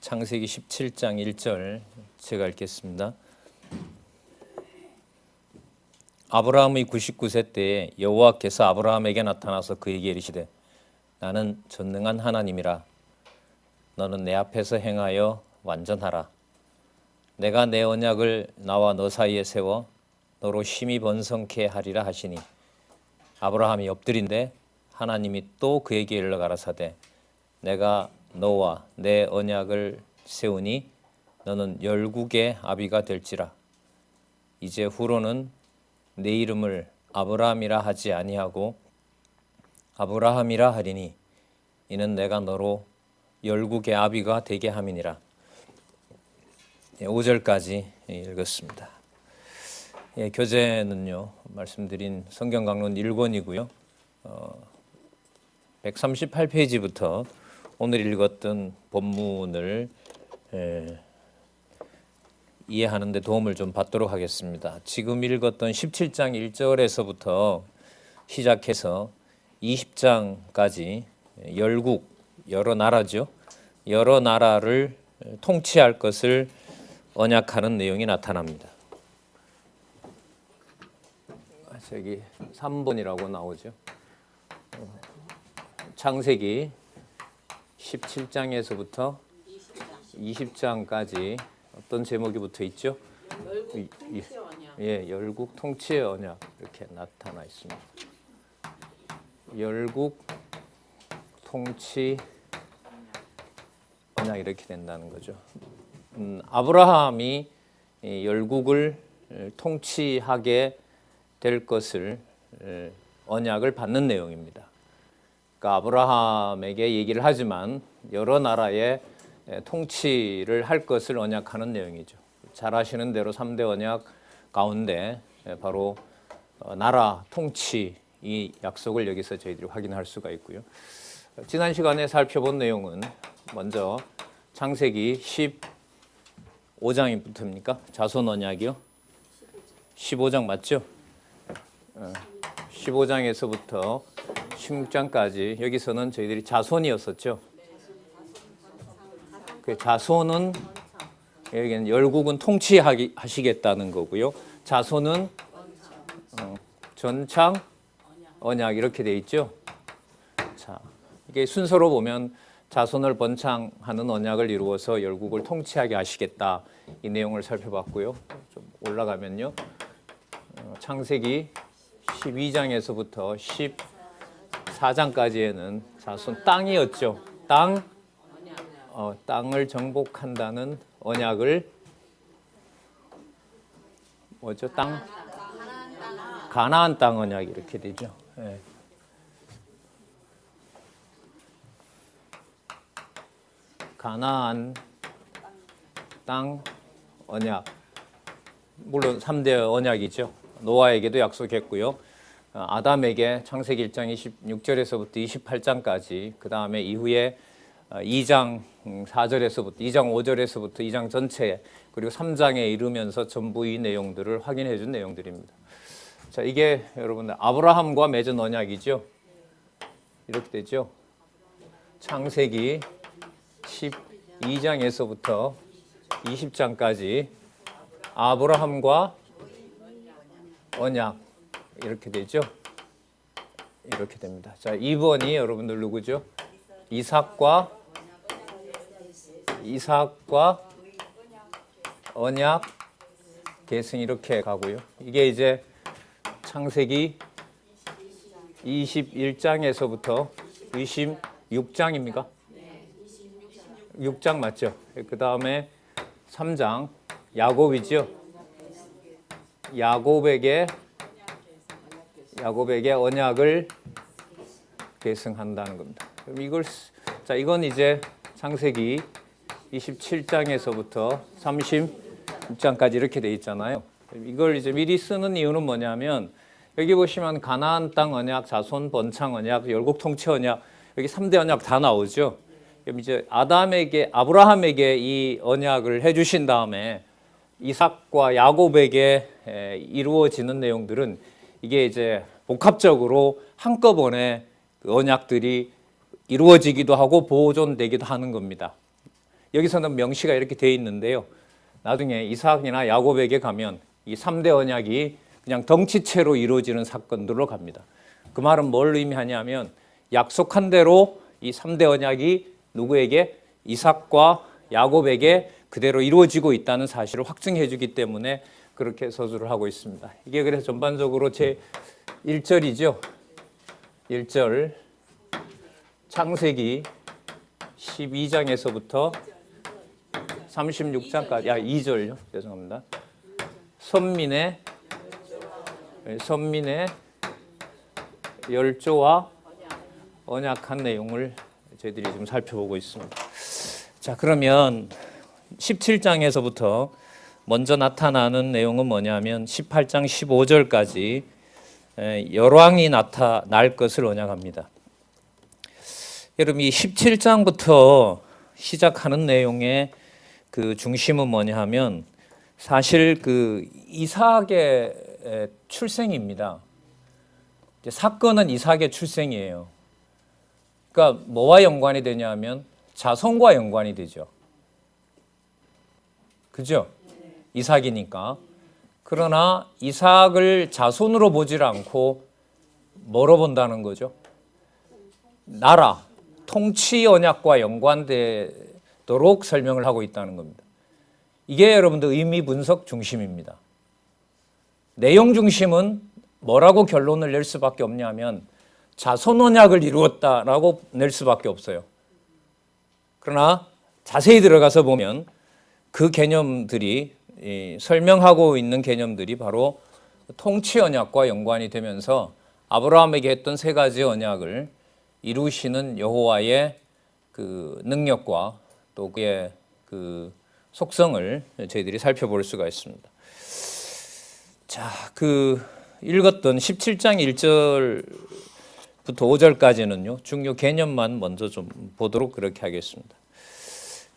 창세기 17장 1절 제가 읽겠습니다. 아브라함의 99세 때에 여호와께서 아브라함에게 나타나서 그에게 이르시되 나는 전능한 하나님이라. 너는 내 앞에서 행하여 완전하라. 내가 내 언약을 나와 너 사이에 세워 너로 심히 번성케 하리라 하시니 아브라함이 엎드린데 하나님이 또 그에게 일러 가라사대 내가 너와 내 언약을 세우니 너는 열국의 아비가 될지라. 이제 후로는 내 이름을 아브라함이라 하지 아니하고 아브라함이라 하리니 이는 내가 너로 열국의 아비가 되게 함이니라. 5절까지 읽었습니다. 교재는요 말씀드린 성경 강론 1권이고요 138페이지부터 오늘 읽었던 본문을 이해하는 데 도움을 좀 받도록 하겠습니다. 지금 읽었던 17장 1절에서부터 시작해서 20장까지 열국, 여러 나라죠. 여러 나라를 통치할 것을 언약하는 내용이 나타납니다. 저기 3번이라고 나오죠. 창세기 17장에서부터 20장까지 어떤 제목이 붙어 있죠? 열국 통치의 언약. 예, 열국 통치의 언약 이렇게 나타나 있습니다. 열국 통치 언약 이렇게 된다는 거죠. 아브라함이 열국을 통치하게 될 것을 언약을 받는 내용입니다. 그러니까 아브라함에게 얘기를 하지만 여러 나라의 통치를 할 것을 언약하는 내용이죠. 잘 아시는 대로 3대 언약 가운데 바로 나라 통치 이 약속을 여기서 저희들이 확인할 수가 있고요. 지난 시간에 살펴본 내용은 먼저 창세기 15장부터입니까? 자손 언약이요? 15장 맞죠? 15장에서부터 16장까지 여기서는 저희들이 자손이었었죠. 그 자손은 여기는 열국은 통치하시겠다는 거고요. 자손은 전창 언약 이렇게 돼 있죠. 자, 이게 순서로 보면 자손을 번창하는 언약을 이루어서 열국을 통치하게 하시겠다 이 내용을 살펴봤고요. 좀 올라가면요. 창세기 12장에서부터 14장까지에는 자손 땅이었죠. 땅을 정복한다는 언약을 뭐죠? 가나안 땅 언약 이렇게 되죠. 네. 가나안 땅 언약 물론 3대 언약이죠. 노아에게도 약속했고요. 아담에게 창세기 1장 26절에서부터 28장까지 그 다음에 이후에 2장 4절에서부터 2장 5절에서부터 2장 전체 그리고 3장에 이르면서 전부 이 내용들을 확인해 준 내용들입니다. 자, 이게 여러분들 아브라함과 맺은 언약이죠. 이렇게 되죠. 창세기 12장에서부터 20장까지 아브라함과 언약 이렇게 되죠. 이렇게 됩니다. 자, 2번이 여러분들 누구죠? 이삭과 언약 계승 이렇게 가고요. 이게 이제 창세기 21장에서부터 26장입니까? 6장 맞죠? 그 다음에 3장 야곱이죠. 야곱에게 언약을 계승한다는 겁니다. 그럼 이건 이제 창세기 27장에서부터 36장까지 이렇게 돼 있잖아요. 이걸 이제 미리 쓰는 이유는 뭐냐면 여기 보시면 가나안 땅 언약, 자손 번창 언약, 열국 통치 언약 여기 3대 언약 다 나오죠. 그럼 이제 아브라함에게 이 언약을 해주신 다음에 이삭과 야곱에게 이루어지는 내용들은 이게 이제 복합적으로 한꺼번에 그 언약들이 이루어지기도 하고 보존되기도 하는 겁니다. 여기서는 명시가 이렇게 돼 있는데요. 나중에 이삭이나 야곱에게 가면 이 3대 언약이 그냥 덩치체로 이루어지는 사건들로 갑니다. 그 말은 뭘 의미하냐면 약속한 대로 이 3대 언약이 누구에게? 이삭과 야곱에게 그대로 이루어지고 있다는 사실을 확증해 주기 때문에 그렇게 서술을 하고 있습니다. 이게 그래서 전반적으로 제 1절이죠. 1절 창세기 12장에서부터 36장까지 2절요. 죄송합니다. 선민의 열조와 언약한 내용을 저희들이 지금 살펴보고 있습니다. 자, 그러면 17장에서부터 먼저 나타나는 내용은 뭐냐면 18장 15절까지 열왕이 나타날 것을 언약합니다. 여러분, 이 17장부터 시작하는 내용의 그 중심은 뭐냐 하면 사실 그 이삭의 출생입니다. 사건은 이삭의 출생이에요. 그러니까 뭐와 연관이 되냐면 자손과 연관이 되죠. 그죠? 이삭이니까. 그러나 이삭을 자손으로 보질 않고 뭐로 본다는 거죠? 나라, 통치 언약과 연관되도록 설명을 하고 있다는 겁니다. 이게 여러분들 의미 분석 중심입니다. 내용 중심은 뭐라고 결론을 낼 수밖에 없냐면 자손 언약을 이루었다라고 낼 수밖에 없어요. 그러나 자세히 들어가서 보면 그 개념들이 설명하고 있는 개념들이 바로 통치 언약과 연관이 되면서 아브라함에게 했던 세 가지 언약을 이루시는 여호와의 그 능력과 또 그의 그 속성을 저희들이 살펴볼 수가 있습니다. 자, 그 읽었던 17장 1절부터 5절까지는요, 중요 개념만 먼저 좀 보도록 그렇게 하겠습니다.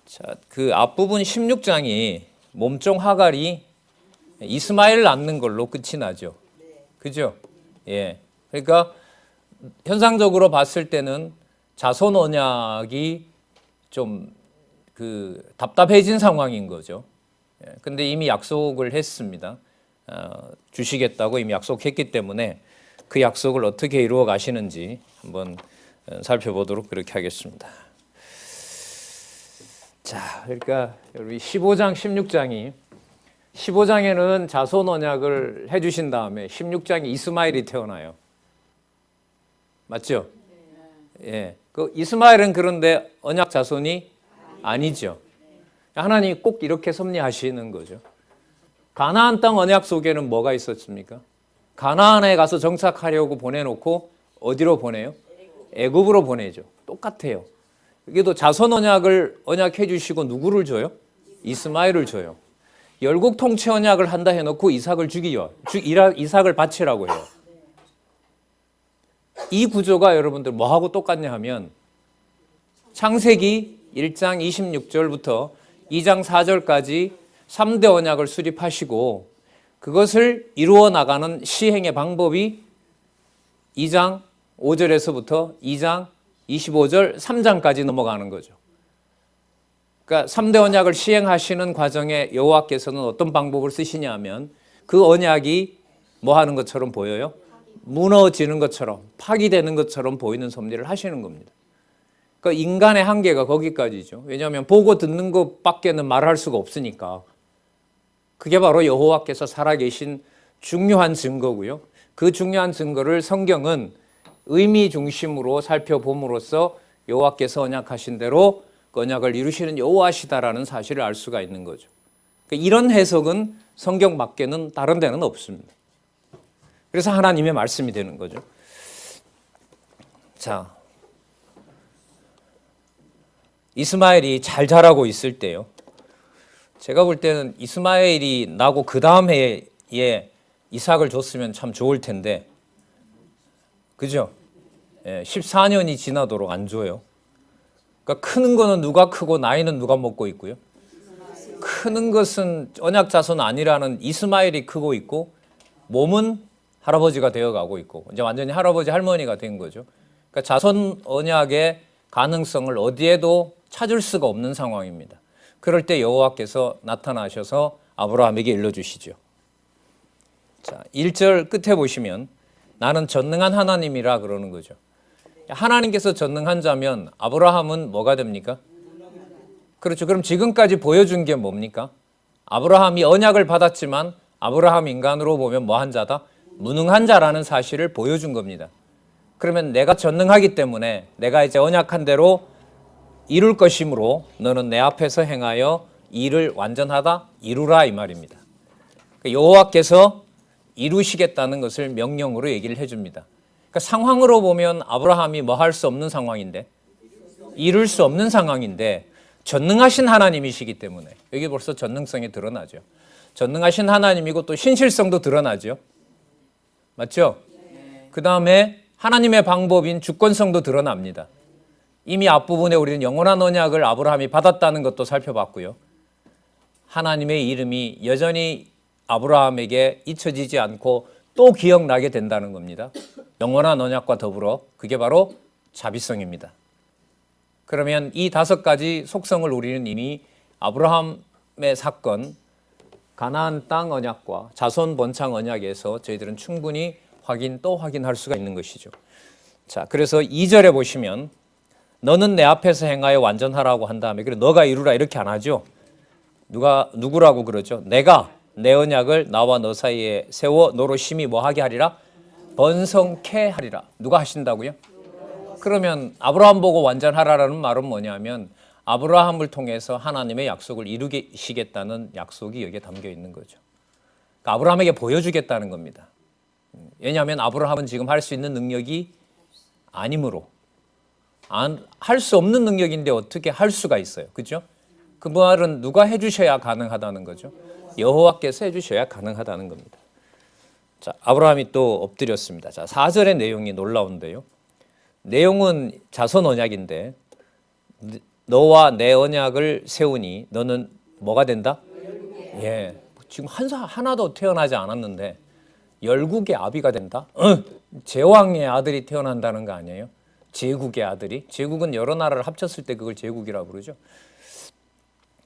자, 그 앞부분 16장이 몸종 하갈이 이스마엘 낳는 걸로 끝이 나죠. 그죠? 예. 그러니까 현상적으로 봤을 때는 자손 언약이 좀 그 답답해진 상황인 거죠. 근데 이미 약속을 했습니다. 주시겠다고 이미 약속했기 때문에 그 약속을 어떻게 이루어 가시는지 한번 살펴보도록 그렇게 하겠습니다. 자, 그러니까 여기 15장, 16장이 15장에는 자손 언약을 해주신 다음에 16장에 이스마엘이 태어나요. 맞죠? 예. 그 이스마엘은 그런데 언약 자손이 아니죠. 하나님이 꼭 이렇게 섭리하시는 거죠. 가나안 땅 언약 속에는 뭐가 있었습니까? 가나안에 가서 정착하려고 보내놓고 어디로 보내요? 애굽으로 보내죠. 똑같아요. 여기도 자손 언약을 언약해 주시고 누구를 줘요? 이스마엘을 줘요. 열국 통치 언약을 한다 해놓고 이삭을 죽이요. 이삭을 바치라고 해요. 이 구조가 여러분들 뭐하고 똑같냐 하면 창세기 1장 26절부터 2장 4절까지 3대 언약을 수립하시고 그것을 이루어 나가는 시행의 방법이 2장 5절에서부터 2장 25절 3장까지 넘어가는 거죠. 그러니까 3대 언약을 시행하시는 과정에 여호와께서는 어떤 방법을 쓰시냐 하면 그 언약이 뭐 하는 것처럼 보여요? 무너지는 것처럼 파기되는 것처럼 보이는 섭리를 하시는 겁니다. 그러니까 인간의 한계가 거기까지죠. 왜냐하면 보고 듣는 것밖에는 말할 수가 없으니까. 그게 바로 여호와께서 살아계신 중요한 증거고요. 그 중요한 증거를 성경은 의미 중심으로 살펴봄으로써 여호와께서 언약하신 대로 그 언약을 이루시는 여호와시다라는 사실을 알 수가 있는 거죠. 그러니까 이런 해석은 성경 밖에는 다른 데는 없습니다. 그래서 하나님의 말씀이 되는 거죠. 자, 이스마엘이 잘 자라고 있을 때요. 제가 볼 때는 이스마엘이 나고 그 다음 해에 이삭을 줬으면 참 좋을 텐데, 그죠? 14년이 지나도록 안 줘요. 그러니까 크는 거는 누가 크고 나이는 누가 먹고 있고요. 크는 것은 언약 자손 아니라는 이스마엘이 크고 있고 몸은 할아버지가 되어가고 있고 이제 완전히 할아버지 할머니가 된 거죠. 그러니까 자손 언약의 가능성을 어디에도 찾을 수가 없는 상황입니다. 그럴 때 여호와께서 나타나셔서 아브라함에게 일러주시죠. 자, 1절 끝에 보시면 나는 전능한 하나님이라 그러는 거죠. 하나님께서 전능한 자면 아브라함은 뭐가 됩니까? 그렇죠. 그럼 지금까지 보여준 게 뭡니까? 아브라함이 언약을 받았지만 아브라함 인간으로 보면 뭐한 자다? 무능한 자라는 사실을 보여준 겁니다. 그러면 내가 전능하기 때문에 내가 이제 언약한 대로 이룰 것이므로 너는 내 앞에서 행하여 일을 완전하다 이루라 이 말입니다. 여호와께서 이루시겠다는 것을 명령으로 얘기를 해줍니다. 그러니까 상황으로 보면 아브라함이 뭐 할 수 없는 상황인데, 이룰 수 없는 상황인데 전능하신 하나님이시기 때문에 여기 벌써 전능성이 드러나죠. 전능하신 하나님이고 또 신실성도 드러나죠. 맞죠? 그 다음에 하나님의 방법인 주권성도 드러납니다. 이미 앞부분에 우리는 영원한 언약을 아브라함이 받았다는 것도 살펴봤고요. 하나님의 이름이 여전히 아브라함에게 잊혀지지 않고 또 기억나게 된다는 겁니다. 영원한 언약과 더불어 그게 바로 자비성입니다. 그러면 이 5가지 속성을 우리는 이미 아브라함의 사건, 가나안 땅 언약과 자손 번창 언약에서 저희들은 충분히 또 확인할 수가 있는 것이죠. 자, 그래서 2절에 보시면 너는 내 앞에서 행하여 완전하라고 한 다음에 그래 너가 이루라 이렇게 안 하죠. 누구라고 그러죠? 내가 내 언약을 나와 너 사이에 세워 너로 심히 뭐하게 하리라? 번성케 하리라. 누가 하신다고요? 그러면 아브라함 보고 완전하라라는 말은 뭐냐면 아브라함을 통해서 하나님의 약속을 이루시겠다는 약속이 여기에 담겨 있는 거죠. 그러니까 아브라함에게 보여주겠다는 겁니다. 왜냐하면 아브라함은 지금 할 수 있는 능력이 아니므로 할 수 없는 능력인데 어떻게 할 수가 있어요. 그렇죠? 그 말은 누가 해주셔야 가능하다는 거죠. 여호와께서 해주셔야 가능하다는 겁니다. 자, 아브라함이 또 엎드렸습니다. 자, 4절의 내용이 놀라운데요. 내용은 자손 언약인데 너와 내 언약을 세우니 너는 뭐가 된다? 예, 지금 하나도 태어나지 않았는데 열국의 아비가 된다? 제왕의 아들이 태어난다는 거 아니에요? 제국의 아들이? 제국은 여러 나라를 합쳤을 때 그걸 제국이라고 그러죠.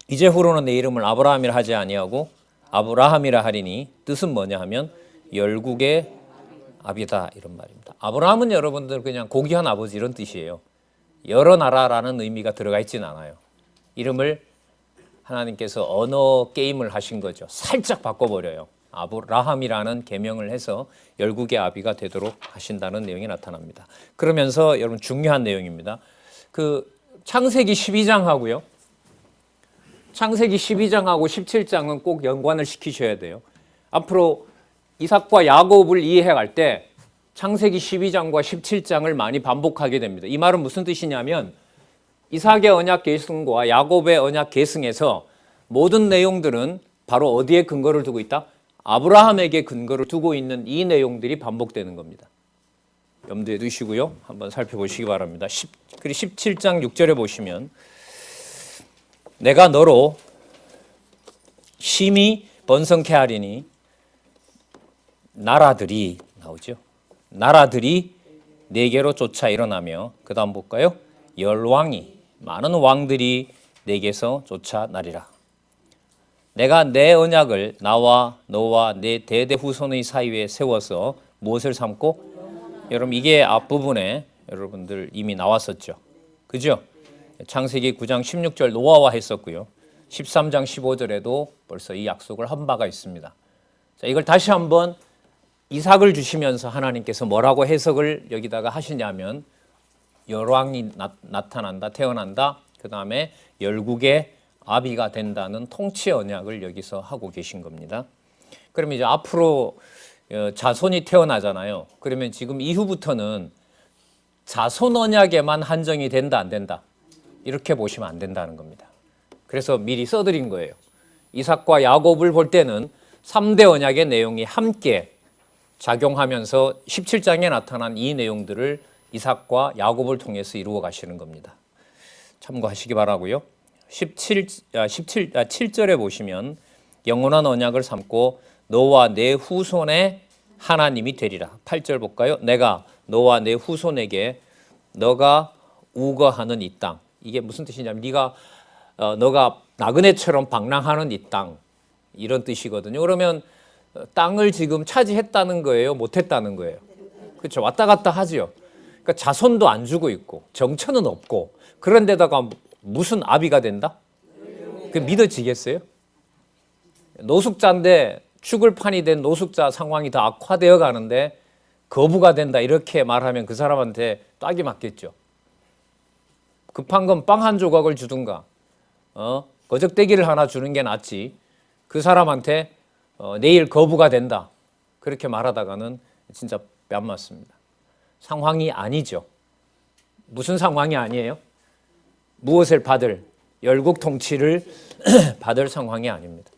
이제후로는 내 이름을 아브라함이라 하지 아니하고 아브라함이라 하리니 뜻은 뭐냐 하면 열국의 아비다 이런 말입니다. 아브라함은 여러분들 그냥 고귀한 아버지 이런 뜻이에요. 여러 나라라는 의미가 들어가 있지는 않아요. 이름을 하나님께서 언어 게임을 하신 거죠. 살짝 바꿔버려요. 아브라함이라는 계명을 해서 열국의 아비가 되도록 하신다는 내용이 나타납니다. 그러면서 여러분 중요한 내용입니다. 그 창세기 12장하고요. 창세기 12장하고 17장은 꼭 연관을 시키셔야 돼요. 앞으로 이삭과 야곱을 이해할 때 창세기 12장과 17장을 많이 반복하게 됩니다. 이 말은 무슨 뜻이냐면 이삭의 언약 계승과 야곱의 언약 계승에서 모든 내용들은 바로 어디에 근거를 두고 있다? 아브라함에게 근거를 두고 있는 이 내용들이 반복되는 겁니다. 염두에 두시고요. 한번 살펴보시기 바랍니다. 17장 6절에 보시면 내가 너로 심히 번성케 하리니 나라들이 나오죠. 나라들이 네게로 쫓아 일어나며 그 다음 볼까요? 열왕이 많은 왕들이 네게서 쫓아나리라. 내가 내 언약을 나와 너와 내 대대 후손의 사이에 세워서 무엇을 삼고? 여러분 이게 앞부분에 여러분들 이미 나왔었죠. 그죠? 창세기 9장 16절 노아와 했었고요. 13장 15절에도 벌써 이 약속을 한 바가 있습니다. 자, 이걸 다시 한번 이삭을 주시면서 하나님께서 뭐라고 해석을 여기다가 하시냐면 열왕이 나타난다, 태어난다. 그 다음에 열국의 아비가 된다는 통치 언약을 여기서 하고 계신 겁니다. 그러면 이제 앞으로 자손이 태어나잖아요. 그러면 지금 이후부터는 자손 언약에만 한정이 된다, 안 된다? 이렇게 보시면 안 된다는 겁니다. 그래서 미리 써드린 거예요. 이삭과 야곱을 볼 때는 3대 언약의 내용이 함께 작용하면서 17장에 나타난 이 내용들을 이삭과 야곱을 통해서 이루어 가시는 겁니다. 참고하시기 바라고요. 7절에 보시면 영원한 언약을 삼고 너와 내 후손의 하나님이 되리라. 8절 볼까요? 내가 너와 내 후손에게 너가 우거하는 이 땅. 이게 무슨 뜻이냐면 네가 너가 나그네처럼 방랑하는 이 땅, 이런 뜻이거든요. 그러면 땅을 지금 차지했다는 거예요? 못했다는 거예요? 그렇죠. 왔다 갔다 하죠. 그러니까 자손도 안 주고 있고 정처는 없고 그런데다가 무슨 아비가 된다? 그 믿어지겠어요? 노숙자인데 죽을 판이 된 노숙자 상황이 더 악화되어 가는데 거부가 된다 이렇게 말하면 그 사람한테 딱이 맞겠죠. 급한 건 빵 한 조각을 주든가 거적대기를 하나 주는 게 낫지 그 사람한테 내일 거부가 된다 그렇게 말하다가는 진짜 뺨 맞습니다. 상황이 아니죠. 무슨 상황이 아니에요? 무엇을 받을 열국 통치를 받을 상황이 아닙니다.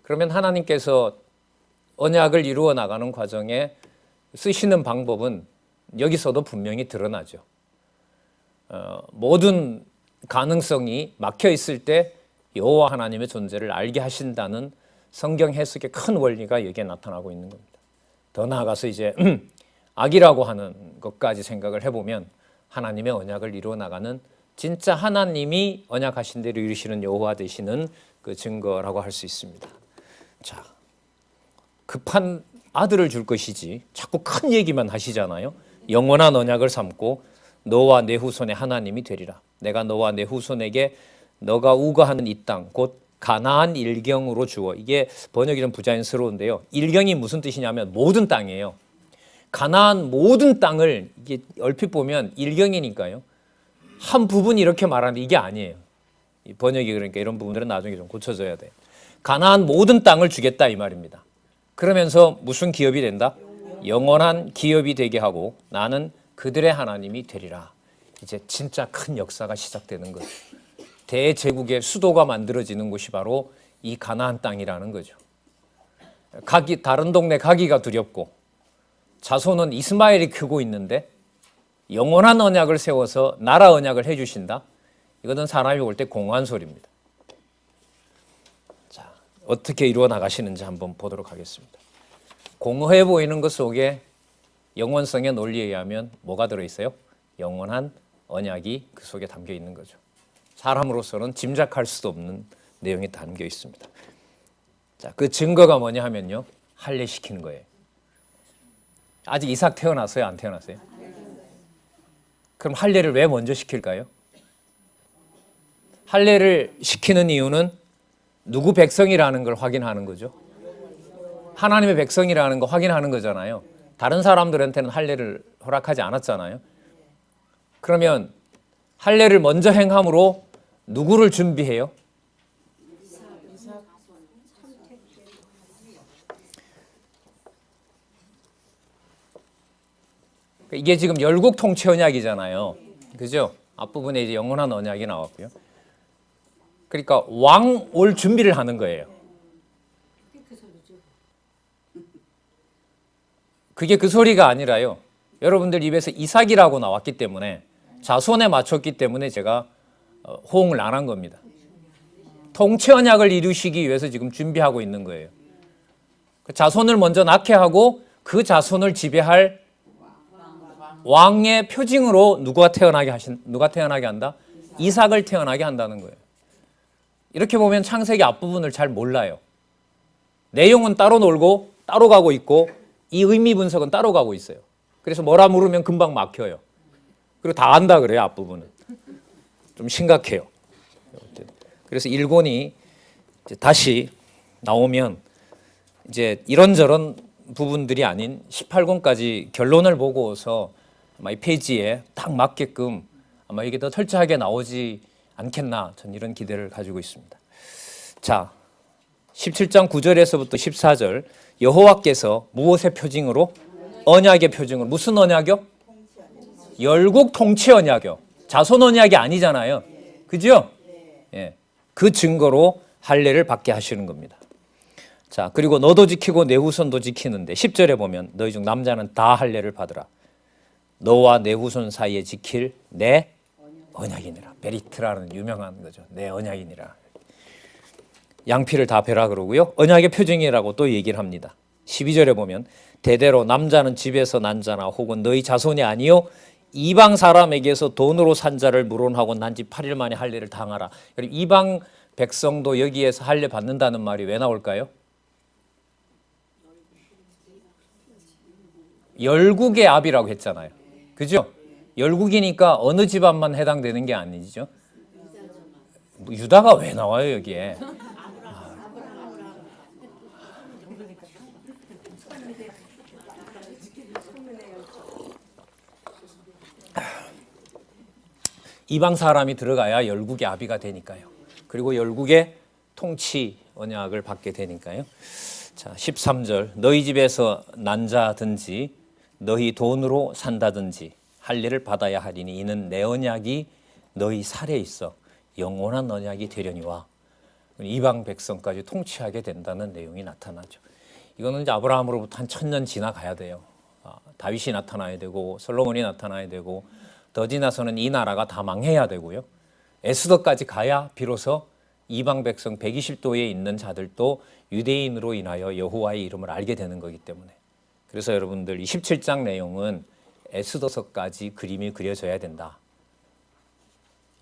그러면 하나님께서 언약을 이루어 나가는 과정에 쓰시는 방법은 여기서도 분명히 드러나죠. 모든 가능성이 막혀 있을 때 여호와 하나님의 존재를 알게 하신다는 성경 해석의 큰 원리가 여기에 나타나고 있는 겁니다. 더 나아가서 이제 악이라고 하는 것까지 생각을 해보면 하나님의 언약을 이루어 나가는 진짜 하나님이 언약하신 대로 이루시는 여호와 되시는 그 증거라고 할 수 있습니다. 자, 급한 아들을 줄 것이지 자꾸 큰 얘기만 하시잖아요. 영원한 언약을 삼고 너와 내 후손의 하나님이 되리라. 내가 너와 내 후손에게 너가 우거하는 이 땅 곧 가나안 일경으로 주어. 이게 번역이 좀 부자연스러운데요. 일경이 무슨 뜻이냐면 모든 땅이에요. 가나안 모든 땅을 이게 얼핏 보면 일경이니까요. 한 부분 이렇게 말하는데 이게 아니에요. 이 번역이 그러니까 이런 부분들은 나중에 좀 고쳐져야 돼요. 가나안 모든 땅을 주겠다 이 말입니다. 그러면서 무슨 기업이 된다? 영원한 기업이 되게 하고 나는 그들의 하나님이 되리라. 이제 진짜 큰 역사가 시작되는 거죠. 대제국의 수도가 만들어지는 곳이 바로 이 가나안 땅이라는 거죠. 다른 동네 가기가 두렵고 자손은 이스마엘이 크고 있는데 영원한 언약을 세워서 나라 언약을 해주신다. 이거는 사람이 볼 때 공허한 소리입니다. 자, 어떻게 이루어 나가시는지 한번 보도록 하겠습니다. 공허해 보이는 것 속에 영원성의 논리에 의하면 뭐가 들어있어요? 영원한 언약이 그 속에 담겨 있는 거죠. 사람으로서는 짐작할 수도 없는 내용이 담겨 있습니다. 자, 그 증거가 뭐냐 하면요. 할례시키는 거예요. 아직 이삭 태어났어요? 안 태어났어요? 그럼 할례를 왜 먼저 시킬까요? 할례를 시키는 이유는 누구 백성이라는 걸 확인하는 거죠. 하나님의 백성이라는 거 확인하는 거잖아요. 다른 사람들한테는 할례를 허락하지 않았잖아요. 그러면 할례를 먼저 행함으로 누구를 준비해요? 이게 지금 열국 통치 언약이잖아요. 그죠? 앞부분에 이제 영원한 언약이 나왔고요. 그러니까 왕 올 준비를 하는 거예요. 그게 그 소리가 아니라요. 여러분들 입에서 이삭이라고 나왔기 때문에 자손에 맞췄기 때문에 제가 호응을 안 한 겁니다. 통치 언약을 이루시기 위해서 지금 준비하고 있는 거예요. 자손을 먼저 낳게 하고 그 자손을 지배할 왕의 표징으로 누가 태어나게 한다? 이삭을 태어나게 한다는 거예요. 이렇게 보면 창세기 앞부분을 잘 몰라요. 내용은 따로 놀고 따로 가고 있고 이 의미 분석은 따로 가고 있어요. 그래서 뭐라 물으면 금방 막혀요. 그리고 다 안다 그래요. 앞부분은. 좀 심각해요. 그래서 1권이 다시 나오면 이제 이런저런 부분들이 아닌 18권까지 결론을 보고서 아마 이 페이지에 딱 맞게끔 아마 이게 더 철저하게 나오지 않겠나 전 이런 기대를 가지고 있습니다. 자, 17장 9절에서부터 14절 여호와께서 무엇의 표징으로? 언약의 표징으로. 무슨 언약이요? 열국 통치 언약이요. 자손 언약이 아니잖아요. 그죠? 예. 그 증거로 할례를 받게 하시는 겁니다. 자, 그리고 너도 지키고 내 후손도 지키는데 10절에 보면 너희 중 남자는 다 할례를 받으라. 너와 내 후손 사이에 지킬 내 언약이니라. 베리트라는 유명한 거죠. 내 언약이니라. 양피를 다 베라 그러고요. 언약의 표징이라고 또 얘기를 합니다. 12절에 보면 대대로 남자는 집에서 난 자나 혹은 너희 자손이 아니요 이방 사람에게서 돈으로 산 자를 물원하고 난 지 8일 만에 할례를 당하라. 그럼 이방 백성도 여기에서 할례 받는다는 말이 왜 나올까요? 열국의 압이라고 했잖아요. 그죠? 열국이니까 어느 집안만 해당되는 게 아니죠. 유다가 왜 나와요 여기에? 이방 사람이 들어가야 열국의 아비가 되니까요. 그리고 열국의 통치 언약을 받게 되니까요. 자, 13절 너희 집에서 난 자든지 너희 돈으로 산다든지 할례를 받아야 하리니 이는 내 언약이 너희 살에 있어 영원한 언약이 되려니와. 이방 백성까지 통치하게 된다는 내용이 나타나죠. 이거는 이제 아브라함으로부터 한 1000년 지나가야 돼요. 다윗이 나타나야 되고 솔로몬이 나타나야 되고 더 지나서는 이 나라가 다 망해야 되고요. 에스더까지 가야 비로소 이방 백성 120도에 있는 자들도 유대인으로 인하여 여호와의 이름을 알게 되는 거기 때문에. 그래서 여러분들 27장 내용은 에스더서까지 그림이 그려져야 된다.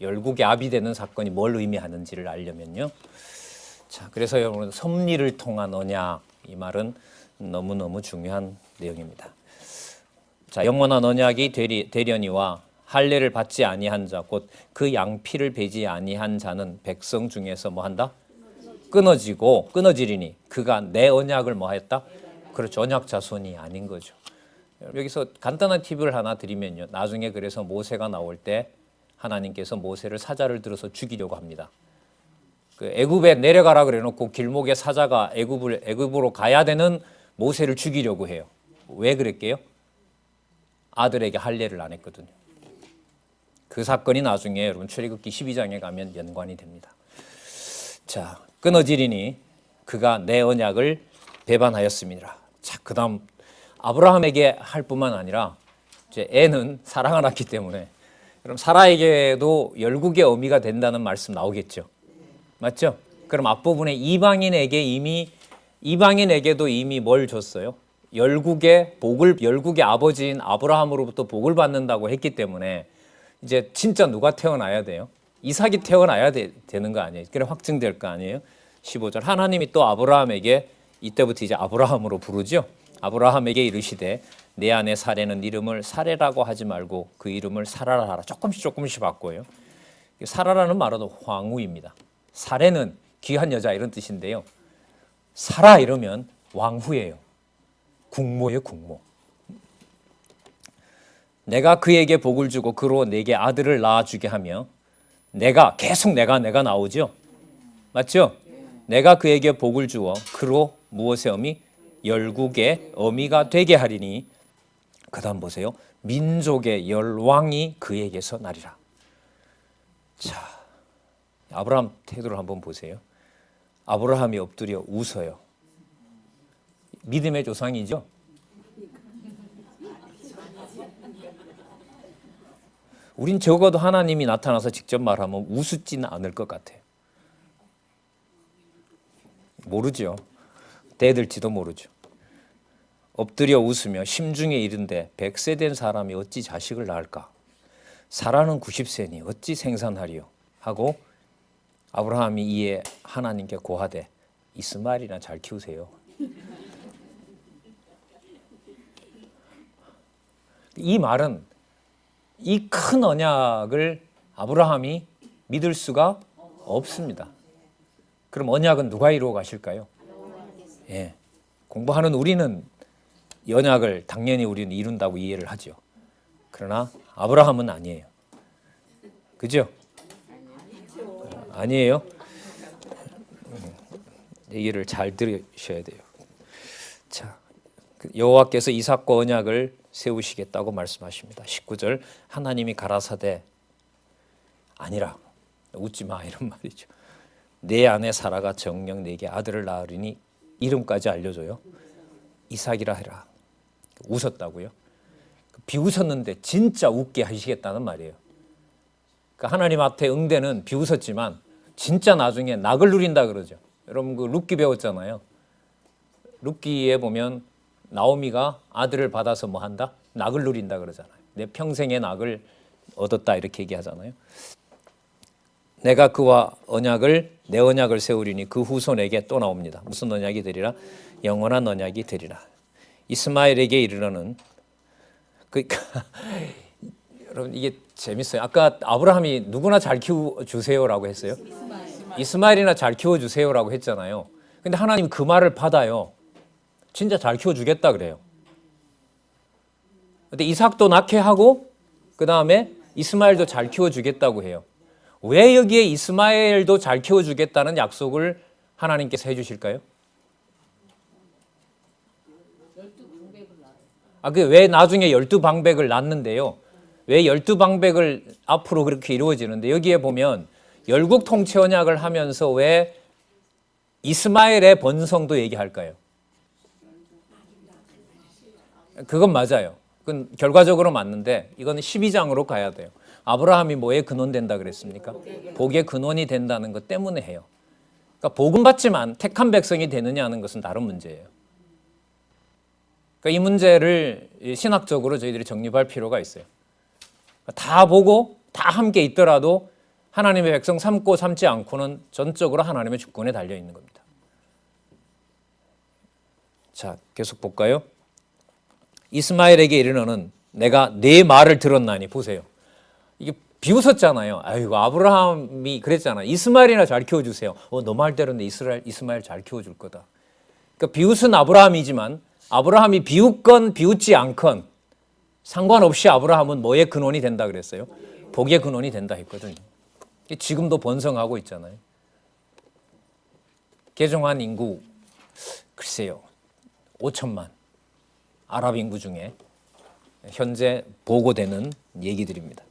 열국의 압이 되는 사건이 뭘 의미하는지를 알려면요. 자, 그래서 여러분 섭리를 통한 언약, 이 말은 너무너무 중요한 내용입니다. 자, 영원한 언약이 되려니와 할례를 받지 아니한 자, 곧 그 양피를 베지 아니한 자는 백성 중에서 뭐 한다? 끊어지리니 그가 내 언약을 뭐 했다? 그렇죠. 언약 자손이 아닌 거죠. 여기서 간단한 팁을 하나 드리면요. 나중에 그래서 모세가 나올 때 하나님께서 모세를 사자를 들어서 죽이려고 합니다. 그 애굽에 내려가라 그래놓고 길목에 사자가 애굽으로 가야 되는 모세를 죽이려고 해요. 왜 그랬게요? 아들에게 할례를 안 했거든요. 그 사건이 나중에 여러분 출애굽기 12장에 가면 연관이 됩니다. 자, 끊어지리니 그가 내 언약을 배반하였습니다. 자, 그다음 아브라함에게 할 뿐만 아니라 이제 애는 사랑을 낳기 때문에 그럼 사라에게도 열국의 어미가 된다는 말씀 나오겠죠. 맞죠? 그럼 앞부분에 이방인에게도 이미 뭘 줬어요? 열국의 아버지인 아브라함으로부터 복을 받는다고 했기 때문에 이제 진짜 누가 태어나야 돼요? 이삭이 태어나야 되는 거 아니에요? 그래 확증될 거 아니에요? 15절 하나님이 또 아브라함에게 이때부터 이제 아브라함으로 부르죠. 아브라함에게 이르시되 내 안에 사레는 이름을 사레라고 하지 말고 그 이름을 사라라 하라. 조금씩 바꿔요. 사라라는 말은 황후입니다. 사레는 귀한 여자 이런 뜻인데요. 사라 이러면 왕후예요. 국모예요, 국모. 내가 그에게 복을 주고 그로 내게 아들을 낳아주게 하며 내가 나오죠. 맞죠? 내가 그에게 복을 주어 그로 무엇의 어미? 열국의 어미가 되게 하리니 그 다음 보세요. 민족의 열왕이 그에게서 나리라. 자, 아브라함 태도를 한번 보세요. 아브라함이 엎드려 웃어요. 믿음의 조상이죠. 우린 적어도 하나님이 나타나서 직접 말하면 우습지는 않을 것 같아요. 모르죠. 대들지도 모르죠. 엎드려 웃으며 심중에 이른데 100세 된 사람이 어찌 자식을 낳을까? 사라는 90세니 어찌 생산하리요? 하고 아브라함이 이에 하나님께 고하되 이스마엘이나 잘 키우세요. 이 말은 이 큰 언약을 아브라함이 믿을 수가 없습니다. 그럼 언약은 누가 이루어 가실까요? 예, 공부하는 우리는 언약을 당연히 우리는 이룬다고 이해를 하죠. 그러나 아브라함은 아니에요. 그죠? 아니에요. 얘기를 잘 들으셔야 돼요. 자, 여호와께서 이삭과 언약을 세우시겠다고 말씀하십니다. 19절 하나님이 가라사대 아니라 웃지 마 이런 말이죠. 내 아내 사라가 정녕 내게 아들을 낳으리니 이름까지 알려줘요. 이삭이라 해라. 웃었다고요? 비웃었는데 진짜 웃게 하시겠다는 말이에요. 그러니까 하나님 앞에 응대는 비웃었지만 진짜 나중에 낙을 누린다 그러죠. 여러분 그 룻기 배웠잖아요. 룻기에 보면 나오미가 아들을 받아서 뭐 한다? 낙을 누린다 그러잖아요. 내 평생의 낙을 얻었다 이렇게 얘기하잖아요. 내가 그와 내 언약을 세우리니 그 후손에게 또 나옵니다. 무슨 언약이 되리라? 영원한 언약이 되리라. 이스마엘에게 이르러는 그러니까 여러분 이게 재밌어요. 아까 아브라함이 누구나 잘 키워주세요라고 했어요. 이스마엘이나 잘 키워주세요라고 했잖아요. 근데 하나님 그 말을 받아요. 진짜 잘 키워주겠다 그래요. 근데 이삭도 낳게 하고 그 다음에 이스마엘도 잘 키워주겠다고 해요. 왜 여기에 이스마엘도 잘 키워주겠다는 약속을 하나님께서 해주실까요? 왜 나중에 12방백을 낳는데요? 왜 12방백을 앞으로 그렇게 이루어지는데 여기에 보면 열국 통치 언약을 하면서 왜 이스마엘의 번성도 얘기할까요? 그건 맞아요. 그건 결과적으로 맞는데 이건 12장으로 가야 돼요. 아브라함이 뭐에 근원된다 그랬습니까? 복의 근원이 된다는 것 때문에 해요. 그러니까 복은 받지만 택한 백성이 되느냐 하는 것은 다른 문제예요. 그러니까 이 문제를 신학적으로 저희들이 정립할 필요가 있어요. 다 보고 다 함께 있더라도 하나님의 백성 삼고 삼지 않고는 전적으로 하나님의 주권에 달려 있는 겁니다. 자, 계속 볼까요? 이스마엘에게 이르러는 내가 네 말을 들었나니. 보세요. 이게 비웃었잖아요. 아이고 아브라함이 그랬잖아요. 이스마엘이나 잘 키워주세요. 너 말대로인데 이스마엘 잘 키워줄 거다. 그러니까 비웃은 아브라함이지만 아브라함이 비웃건 비웃지 않건 상관없이 아브라함은 뭐의 근원이 된다 그랬어요? 복의 근원이 된다 했거든요. 지금도 번성하고 있잖아요. 개종한 인구 글쎄요 5천만 아랍 인구 중에 현재 보고되는 얘기들입니다.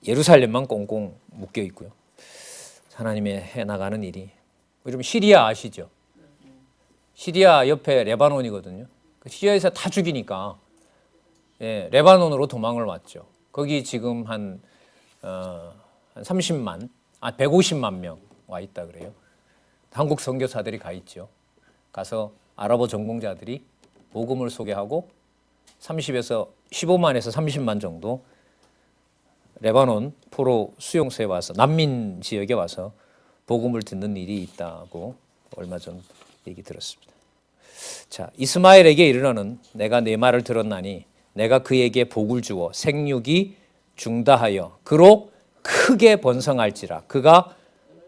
예루살렘만 꽁꽁 묶여 있고요. 하나님의 해나가는 일이 요즘 시리아 아시죠? 시리아 옆에 레바논이거든요. 시리아에서 다 죽이니까 레바논으로 도망을 왔죠. 거기 지금 한 30만, 150만 명 와 있다 그래요. 한국 선교사들이 가 있죠. 가서 아랍어 전공자들이 복음을 소개하고 15만에서 30만 정도 레바논 포로 수용소에 와서 난민 지역에 와서 복음을 듣는 일이 있다고 얼마 전 얘기 들었습니다. 자, 이스마엘에게 이르러는 내가 네 말을 들었나니 내가 그에게 복을 주어 생육이 중다하여 그로 크게 번성할지라. 그가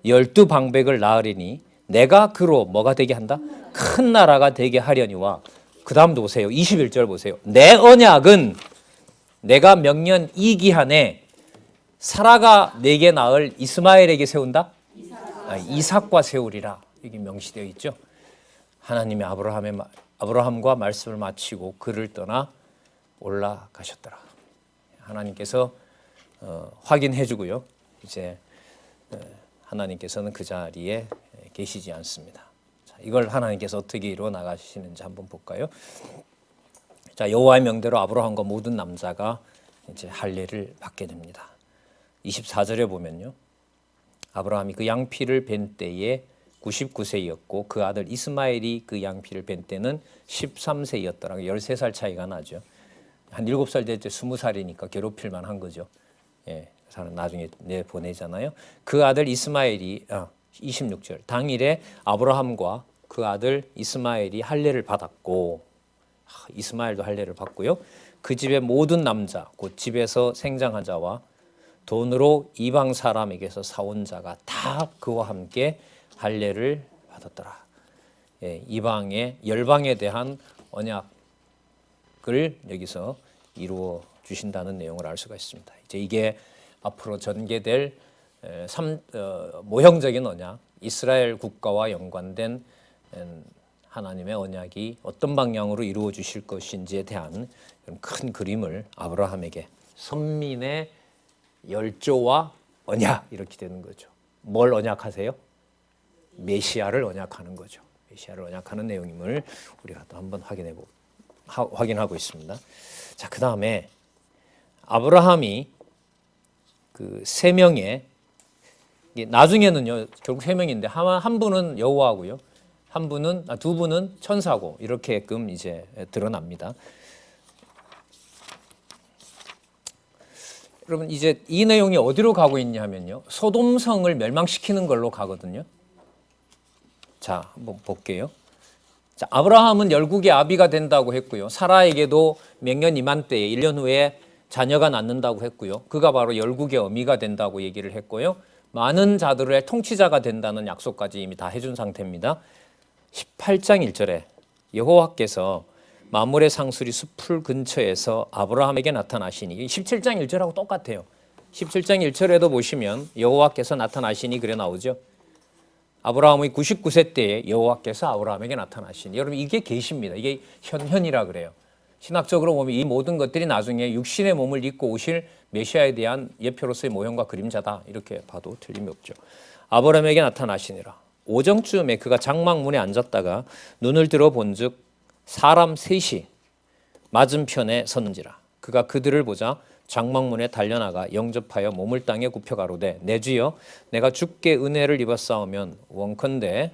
12방백을 낳으리니 내가 그로 뭐가 되게 한다? 큰 나라가 되게 하려니와. 그 다음도 보세요. 21절 보세요. 내 언약은 내가 명년 이 기한에 사라가 내게 낳을 이스마엘에게 세운다? 이삭과 세우리라. 여기 명시되어 있죠. 하나님이 아브라함과 말씀을 마치고 그를 떠나 올라가셨더라. 하나님께서 확인해 주고요. 이제 하나님께서는 그 자리에 계시지 않습니다. 자, 이걸 하나님께서 어떻게 이루어 나가시는지 한번 볼까요? 자, 여호와의 명대로 아브라함과 모든 남자가 이제 할례를 받게 됩니다. 24절에 보면요. 아브라함이 그 양피를 벤 때에 99세였고 그 아들 이스마엘이 그 양피를 벤 때는 13세였더라. 13살 차이가 나죠. 한 7살 될 때 20살이니까 괴롭힐 만한 거죠. 사는 나중에 내보내잖아요. 그 아들 이스마엘이 26절 당일에 아브라함과 그 아들 이스마엘이 할례를 받았고 이스마엘도 할례를 받고요. 그 집의 모든 남자 곧 집에서 생장한 자와 돈으로 이방 사람에게서 사온 자가 다 그와 함께 할례를 받았더라. 이방의 열방에 대한 언약을 여기서 이루어 주신다는 내용을 알 수가 있습니다. 이제 이게 앞으로 전개될 모형적인 언약, 이스라엘 국가와 연관된 하나님의 언약이 어떤 방향으로 이루어 주실 것인지에 대한 큰 그림을 아브라함에게 선민의 열조와 언약 이렇게 되는 거죠. 뭘 언약하세요? 메시아를 언약하는 거죠. 메시아를 언약하는 내용임을 우리가 또 한번 확인하고 있습니다. 자, 그 다음에 아브라함이 그 세 명의 나중에는요 결국 세 명인데 한 분은 여호와고요, 두 분은 천사고 이렇게끔 이제 드러납니다. 여러분 이제 이 내용이 어디로 가고 있냐 하면요. 소돔성을 멸망시키는 걸로 가거든요. 자, 한번 볼게요. 자, 아브라함은 열국의 아비가 된다고 했고요. 사라에게도 명년 이맘때에 1년 후에 자녀가 낳는다고 했고요. 그가 바로 열국의 어미가 된다고 얘기를 했고요. 많은 자들의 통치자가 된다는 약속까지 이미 다 해준 상태입니다. 18장 1절에 여호와께서 만물의 상수리 숲풀 근처에서 아브라함에게 나타나시니 17장 1절하고 똑같아요. 17장 1절에도 보시면 여호와께서 나타나시니 그래 나오죠. 아브라함의 99세 때에 여호와께서 아브라함에게 나타나시니 여러분 이게 계시입니다. 이게 현현이라 그래요. 신학적으로 보면 이 모든 것들이 나중에 육신의 몸을 입고 오실 메시아에 대한 예표로서의 모형과 그림자다 이렇게 봐도 틀림이 없죠. 아브라함에게 나타나시니라. 오정쯤에 그가 장막문에 앉았다가 눈을 들어 본즉 사람 셋이 맞은편에 섰는지라. 그가 그들을 보자 장막문에 달려나가 영접하여 몸을 땅에 굽혀 가로되 내 주여 내가 주께 은혜를 입었사오면 원컨대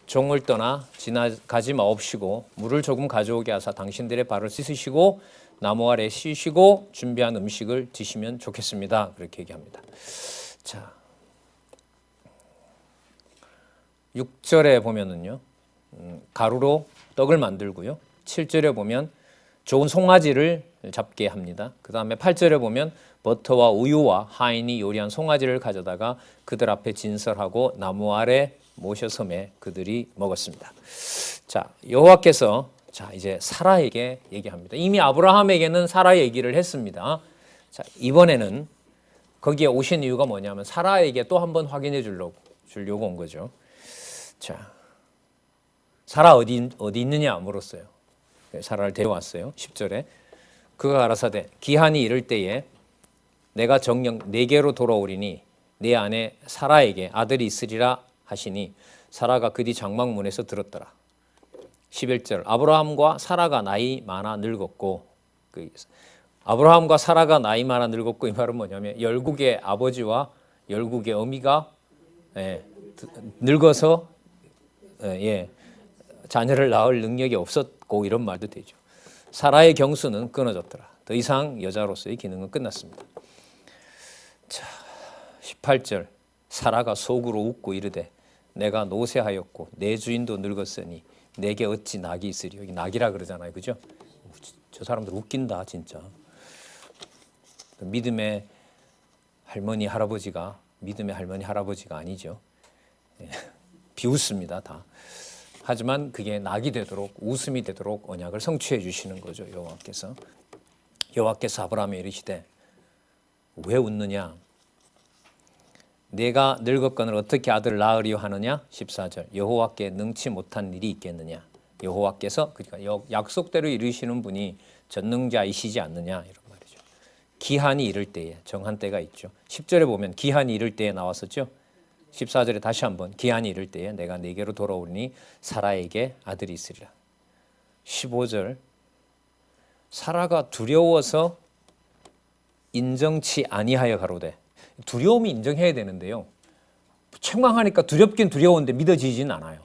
종을 떠나 지나가지 마옵시고 물을 조금 가져오게 하사 당신들의 발을 씻으시고 나무 아래 쉬시고 준비한 음식을 드시면 좋겠습니다. 그렇게 얘기합니다. 자, 6절에 보면은요. 가루로 떡을 만들고요. 7절에 보면 좋은 송아지를 잡게 합니다. 그 다음에 8절에 보면 버터와 우유와 하인이 요리한 송아지를 가져다가 그들 앞에 진설하고 나무 아래 모셔섬에 그들이 먹었습니다. 자, 여호와께서 자 이제 사라에게 얘기합니다. 이미 아브라함에게는 사라 얘기를 했습니다. 자, 이번에는 거기에 오신 이유가 뭐냐면 사라에게 또 한 번 확인해 주려고 온 거죠. 자, 사라 어디 있느냐 물었어요. 사라를 데려왔어요. 10절에 그가 가라사대 기한이 이를 때에 내가 정녕 내게로 돌아오리니 내 아내 사라에게 아들이 있으리라 하시니 사라가 그 뒤 장막문에서 들었더라. 11절 아브라함과 사라가 나이 많아 늙었고 아브라함과 사라가 나이 많아 늙었고 이 말은 뭐냐면 열국의 아버지와 열국의 어미가 늙어서 자녀를 낳을 능력이 없었고 이런 말도 되죠. 사라의 경수는 끊어졌더라. 더 이상 여자로서의 기능은 끝났습니다. 자, 18절 사라가 속으로 웃고 이르되 내가 노쇠하였고 내 주인도 늙었으니 내게 어찌 낙이 있으리. 여기 낙이라 그러잖아요. 그죠? 저 사람들 웃긴다 진짜. 믿음의 할머니 할아버지가 믿음의 할머니 할아버지가 아니죠. 비웃습니다 다. 하지만 그게 낙이 되도록 웃음이 되도록 언약을 성취해 주시는 거죠. 여호와께서 아브라함에 이르시되 왜 웃느냐 내가 늙었거늘 어떻게 아들을 낳으리요 하느냐. 14절 여호와께 능치 못한 일이 있겠느냐. 여호와께서 그러니까 약속대로 이루시는 분이 전능자이시지 않느냐 이런 말이죠. 기한이 이를 때에 정한 때가 있죠. 10절에 보면 기한이 이를 때에 나왔었죠. 14절에 다시 한번 기한이 이를 때에 내가 네게로 돌아오리니 사라에게 아들이 있으리라. 15절 사라가 두려워서 인정치 아니하여 가로되 두려움이 인정해야 되는데요. 책망하니까 두렵긴 두려운데 믿어지진 않아요.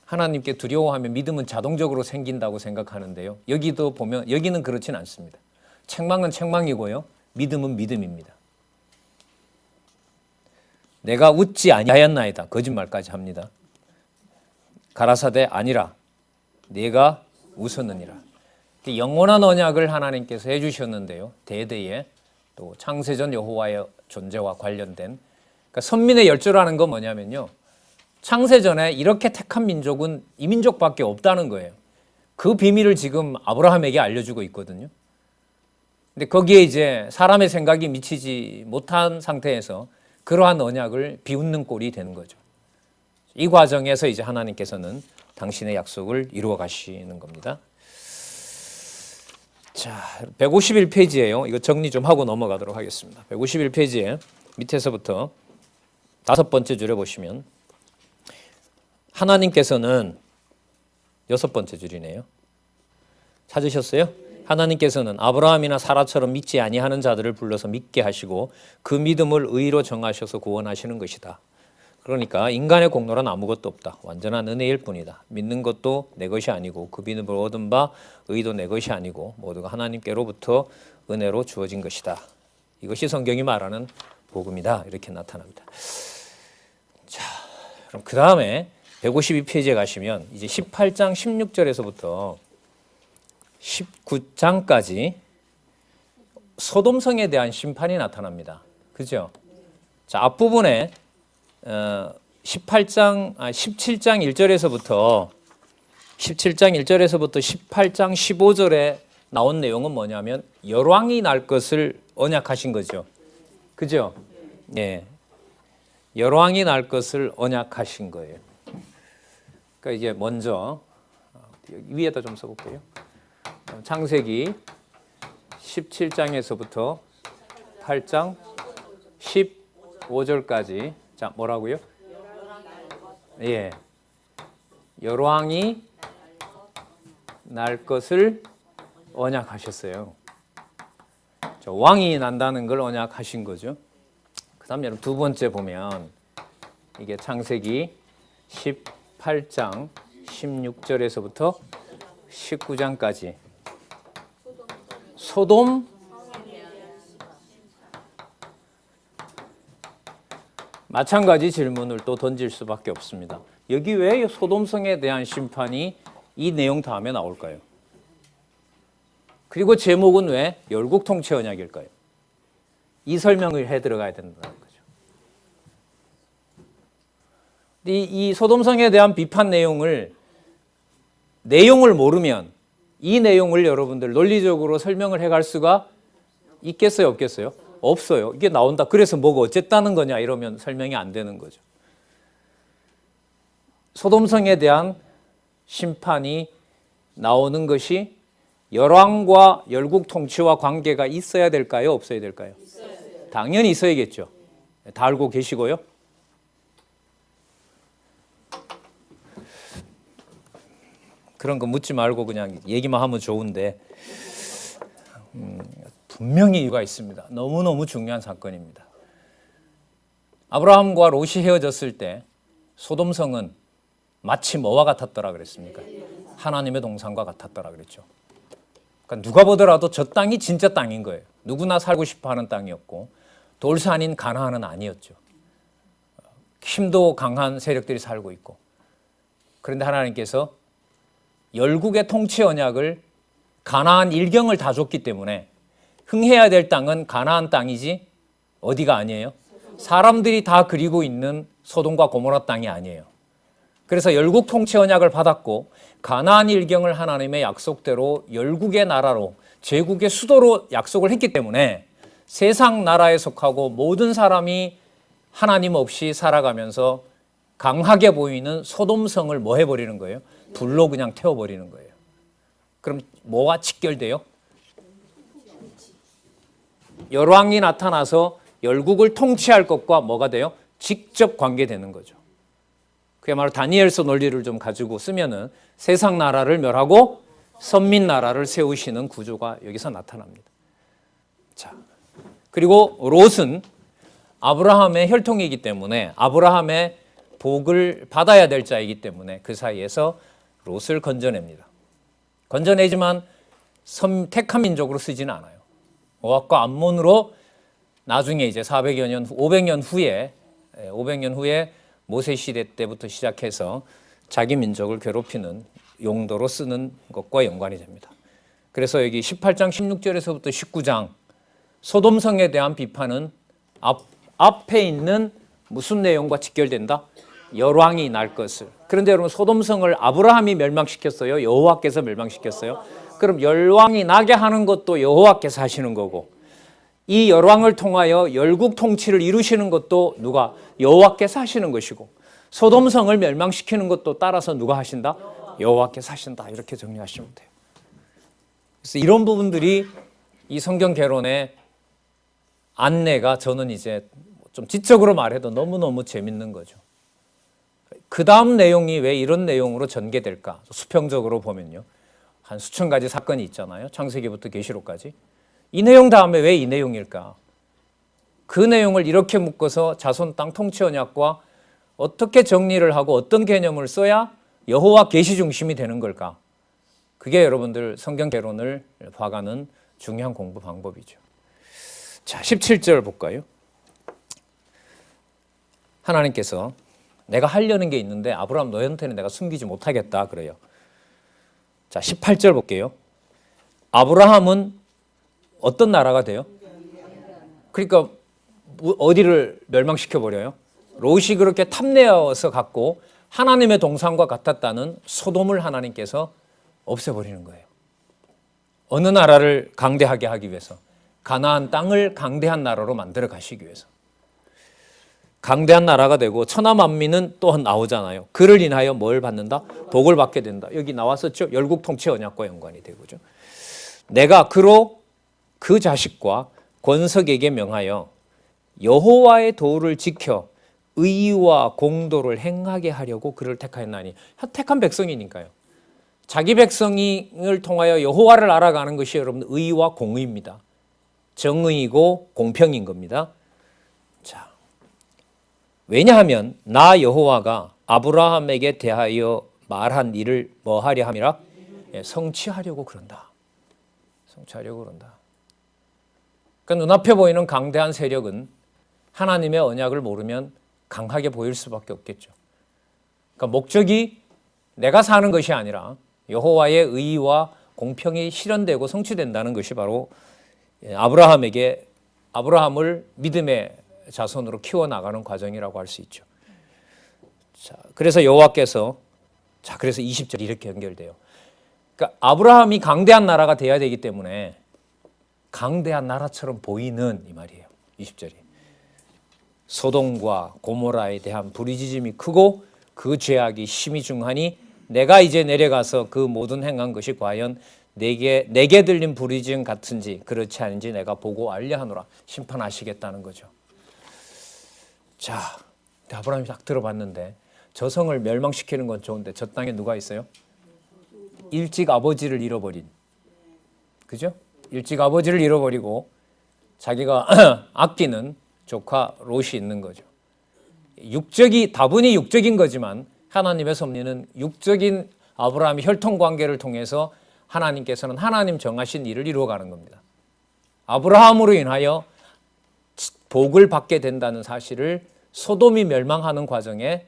하나님께 두려워하면 믿음은 자동적으로 생긴다고 생각하는데요. 여기도 보면 여기는 그렇진 않습니다. 책망은 책망이고요. 믿음은 믿음입니다. 내가 웃지 아니하였나이다. 거짓말까지 합니다. 가라사대 아니라 내가 웃었느니라. 영원한 언약을 하나님께서 해주셨는데요. 대대에 또 창세전 여호와의 존재와 관련된 그러니까 선민의 열조라는 건 뭐냐면요. 창세전에 이렇게 택한 민족은 이 민족밖에 없다는 거예요. 그 비밀을 지금 아브라함에게 알려주고 있거든요. 근데 거기에 이제 사람의 생각이 미치지 못한 상태에서 그러한 언약을 비웃는 꼴이 되는 거죠. 이 과정에서 이제 하나님께서는 당신의 약속을 이루어 가시는 겁니다. 자, 151페이지예요. 이거 정리 좀 하고 넘어가도록 하겠습니다. 151페이지에 밑에서부터 5번째 줄에 보시면 하나님께서는 6번째 줄이네요. 찾으셨어요? 하나님께서는 아브라함이나 사라처럼 믿지 아니하는 자들을 불러서 믿게 하시고 그 믿음을 의로 정하셔서 구원하시는 것이다. 그러니까 인간의 공로란 아무것도 없다. 완전한 은혜일 뿐이다. 믿는 것도 내 것이 아니고 그 믿음을 얻은 바 의도 내 것이 아니고 모두가 하나님께로부터 은혜로 주어진 것이다. 이것이 성경이 말하는 복음이다. 이렇게 나타납니다. 자, 그럼 그 다음에 152페이지에 가시면 이제 18장 16절에서부터 19장까지 소돔성에 대한 심판이 나타납니다. 그죠? 자, 앞부분에 17장 1절에서부터 18장 15절에 나온 내용은 뭐냐면 열왕이 날 것을 언약하신 거죠. 그죠? 예. 열왕이 날 것을 언약하신 거예요. 그러니까 이제 먼저 위에다 좀 써볼게요. 창세기 17장에서부터 8장 15절까지 자, 뭐라고요? 예. 열왕이 날 것을 언약하셨어요. 왕이 난다는 걸 언약하신 거죠. 그 다음 여러분 두 번째 보면 이게 창세기 18장 16절에서부터 19장까지 소돔 마찬가지 질문을 또 던질 수밖에 없습니다. 여기 왜 소돔성에 대한 심판이 이 내용 다음에 나올까요? 그리고 제목은 왜 열국 통치 언약일까요? 이 설명을 해 들어가야 된다는 거죠. 이 소돔성에 대한 비판 내용을 모르면 이 내용을 여러분들 논리적으로 설명을 해갈 수가 있겠어요, 없겠어요? 없어요. 이게 나온다. 그래서 뭐가 어쨌다는 거냐 이러면 설명이 안 되는 거죠. 소돔성에 대한 심판이 나오는 것이 열왕과 열국 통치와 관계가 있어야 될까요? 없어야 될까요? 당연히 있어야겠죠. 다 알고 계시고요. 그런 거 묻지 말고 그냥 얘기만 하면 좋은데 분명히 이유가 있습니다. 너무너무 중요한 사건입니다. 아브라함과 롯이 헤어졌을 때 소돔성은 마치 뭐와 같았더라 그랬습니까? 하나님의 동산과 같았더라 그랬죠. 그러니까 누가 보더라도 저 땅이 진짜 땅인 거예요. 누구나 살고 싶어하는 땅이었고 돌산인 가나안은 아니었죠. 힘도 강한 세력들이 살고 있고 그런데 하나님께서 열국의 통치 언약을 가나안 일경을 다 줬기 때문에 흥해야 될 땅은 가나안 땅이지 어디가 아니에요? 사람들이 다 그리고 있는 소돔과 고모라 땅이 아니에요. 그래서 열국 통치 언약을 받았고 가나안 일경을 하나님의 약속대로 열국의 나라로 제국의 수도로 약속을 했기 때문에 세상 나라에 속하고 모든 사람이 하나님 없이 살아가면서 강하게 보이는 소돔성을 뭐 해버리는 거예요? 불로 그냥 태워버리는 거예요. 그럼 뭐가 직결돼요? 열왕이 나타나서 열국을 통치할 것과 뭐가 돼요? 직접 관계되는 거죠. 그야말로 다니엘서 논리를 좀 가지고 쓰면은 세상 나라를 멸하고 선민 나라를 세우시는 구조가 여기서 나타납니다. 자, 그리고 롯은 아브라함의 혈통이기 때문에 아브라함의 복을 받아야 될 자이기 때문에 그 사이에서 롯을 건져냅니다. 건져내지만 택한 민족으로 쓰지는 않아요. 모압과 암몬으로 나중에 이제 500년 후에 모세 시대 때부터 시작해서 자기 민족을 괴롭히는 용도로 쓰는 것과 연관이 됩니다. 그래서 여기 18장 16절에서부터 19장 소돔성에 대한 비판은 앞에 있는 무슨 내용과 직결된다? 열왕이 날 것을. 그런데 여러분 소돔성을 아브라함이 멸망시켰어요? 여호와께서 멸망시켰어요? 그럼 열왕이 나게 하는 것도 여호와께서 하시는 거고 이 열왕을 통하여 열국 통치를 이루시는 것도 누가? 여호와께서 하시는 것이고 소돔성을 멸망시키는 것도 따라서 누가 하신다? 여호와께서 하신다. 이렇게 정리하시면 돼요. 그래서 이런 부분들이 이 성경 개론의 안내가 저는 이제 좀 지적으로 말해도 너무너무 재밌는 거죠. 그 다음 내용이 왜 이런 내용으로 전개될까? 수평적으로 보면요. 한 수천 가지 사건이 있잖아요. 창세기부터 계시록까지. 이 내용 다음에 왜 이 내용일까? 그 내용을 이렇게 묶어서 자손 땅 통치 언약과 어떻게 정리를 하고 어떤 개념을 써야 여호와 계시 중심이 되는 걸까? 그게 여러분들 성경 개론을 봐가는 중요한 공부 방법이죠. 자, 17절 볼까요? 하나님께서 내가 하려는 게 있는데 아브라함 너한테는 내가 숨기지 못하겠다 그래요. 자, 18절 볼게요. 아브라함은 어떤 나라가 돼요? 그러니까 어디를 멸망시켜 버려요? 롯이 그렇게 탐내어서 갖고 하나님의 동산과 같았다는 소돔을 하나님께서 없애버리는 거예요. 어느 나라를 강대하게 하기 위해서, 가나안 땅을 강대한 나라로 만들어 가시기 위해서. 강대한 나라가 되고 천하 만민은 또 나오잖아요. 그를 인하여 뭘 받는다? 복을 받게 된다. 여기 나왔었죠. 열국 통치 언약과 연관이 되고죠. 내가 그로 그 자식과 권석에게 명하여 여호와의 도를 지켜 의와 공도를 행하게 하려고 그를 택하였나니. 택한 백성이니까요. 자기 백성을 통하여 여호와를 알아가는 것이 여러분 의와 공의입니다. 정의이고 공평인 겁니다. 자, 왜냐하면 나 여호와가 아브라함에게 대하여 말한 일을 뭐 하려 함이라? 성취하려고 그런다. 성취하려고 그런다. 그러니까 눈앞에 보이는 강대한 세력은 하나님의 언약을 모르면 강하게 보일 수밖에 없겠죠. 그러니까 목적이 내가 사는 것이 아니라 여호와의 의와 공평이 실현되고 성취된다는 것이 바로 아브라함을 믿음의 자손으로 키워나가는 과정이라고 할 수 있죠. 자, 그래서 여호와께서 그래서 20절 이렇게 연결돼요. 그러니까 아브라함이 강대한 나라가 돼야 되기 때문에 강대한 나라처럼 보이는 이 말이에요. 20절이. 소돔과 고모라에 대한 부르짖음이 크고 그 죄악이 심히 중하니 내가 이제 내려가서 그 모든 행한 것이 과연 내게 들린 부르짖음 같은지 그렇지 않은지 내가 보고 알려 하노라. 심판하시겠다는 거죠. 자, 아브라함이 딱 들어봤는데 저성을 멸망시키는 건 좋은데 저 땅에 누가 있어요? 일찍 아버지를 잃어버린, 그죠? 일찍 아버지를 잃어버리고 자기가 아끼는 조카 롯이 있는 거죠. 다분히 육적인 거지만 하나님의 섭리는 육적인 아브라함의 혈통 관계를 통해서 하나님께서는 하나님 정하신 일을 이루어가는 겁니다. 아브라함으로 인하여 복을 받게 된다는 사실을 소돔이 멸망하는 과정에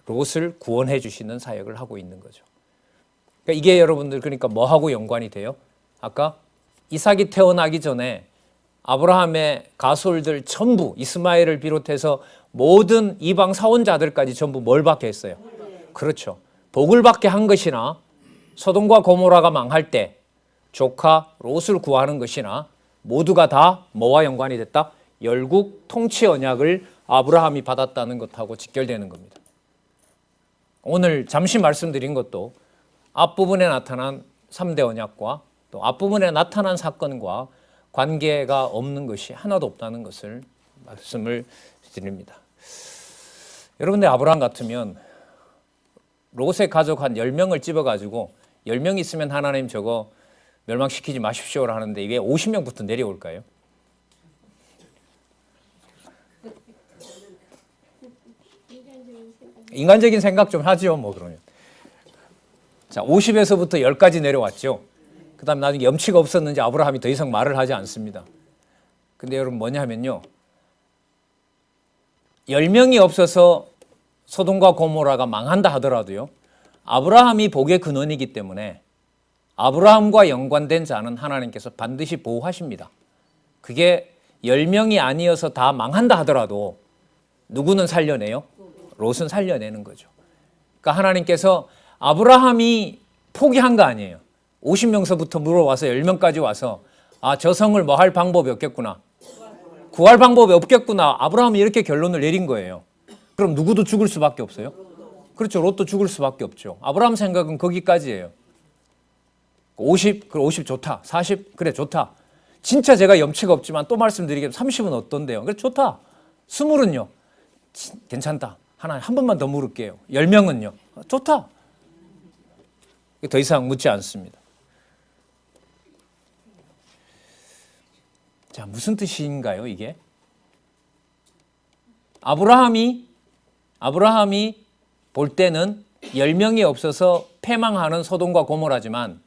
롯을 구원해 주시는 사역을 하고 있는 거죠. 그러니까 이게 여러분들 그러니까 뭐하고 연관이 돼요? 아까 이삭이 태어나기 전에 아브라함의 가솔들 전부 이스마엘을 비롯해서 모든 이방 사원자들까지 전부 뭘 받게 했어요? 그렇죠. 복을 받게 한 것이나 소돔과 고모라가 망할 때 조카 롯을 구하는 것이나 모두가 다 뭐와 연관이 됐다? 열국 통치 언약을 아브라함이 받았다는 것하고 직결되는 겁니다. 오늘 잠시 말씀드린 것도 앞부분에 나타난 3대 언약과 또 앞부분에 나타난 사건과 관계가 없는 것이 하나도 없다는 것을 말씀을 드립니다. 여러분들 아브라함 같으면 롯의 가족 한 10명을 집어가지고 10명 있으면 하나님 저거 멸망시키지 마십시오라 하는데 왜 50명부터 내려올까요? 인간적인 생각 좀 하죠, 뭐 그러면. 자, 50에서부터 10까지 내려왔죠. 그 다음 나중에 염치가 없었는지 아브라함이 더 이상 말을 하지 않습니다. 근데 여러분 뭐냐 하면요. 10명이 없어서 소돔과 고모라가 망한다 하더라도요. 아브라함이 복의 근원이기 때문에 아브라함과 연관된 자는 하나님께서 반드시 보호하십니다. 그게 10명이 아니어서 다 망한다 하더라도 누구는 살려내요? 롯은 살려내는 거죠. 그러니까 하나님께서 아브라함이 포기한 거 아니에요. 50명서부터 물어와서 10명까지 와서 저 성을 뭐 할 방법이 없겠구나. 구할 방법이 없겠구나. 아브라함이 이렇게 결론을 내린 거예요. 그럼 누구도 죽을 수밖에 없어요? 그렇죠. 롯도 죽을 수밖에 없죠. 아브라함 생각은 거기까지예요. 50, 그래 50 좋다. 40, 그래 좋다. 진짜 제가 염치가 없지만 또 말씀드리겠습니다. 30은 어떤데요? 그래 좋다. 20은요? 괜찮다. 하나 한 번만 더 물을게요. 10명은요? 좋다. 더 이상 묻지 않습니다. 자, 무슨 뜻인가요, 이게? 아브라함이 아브라함이 볼 때는 10명이 없어서 패망하는 소돔과 고모라지만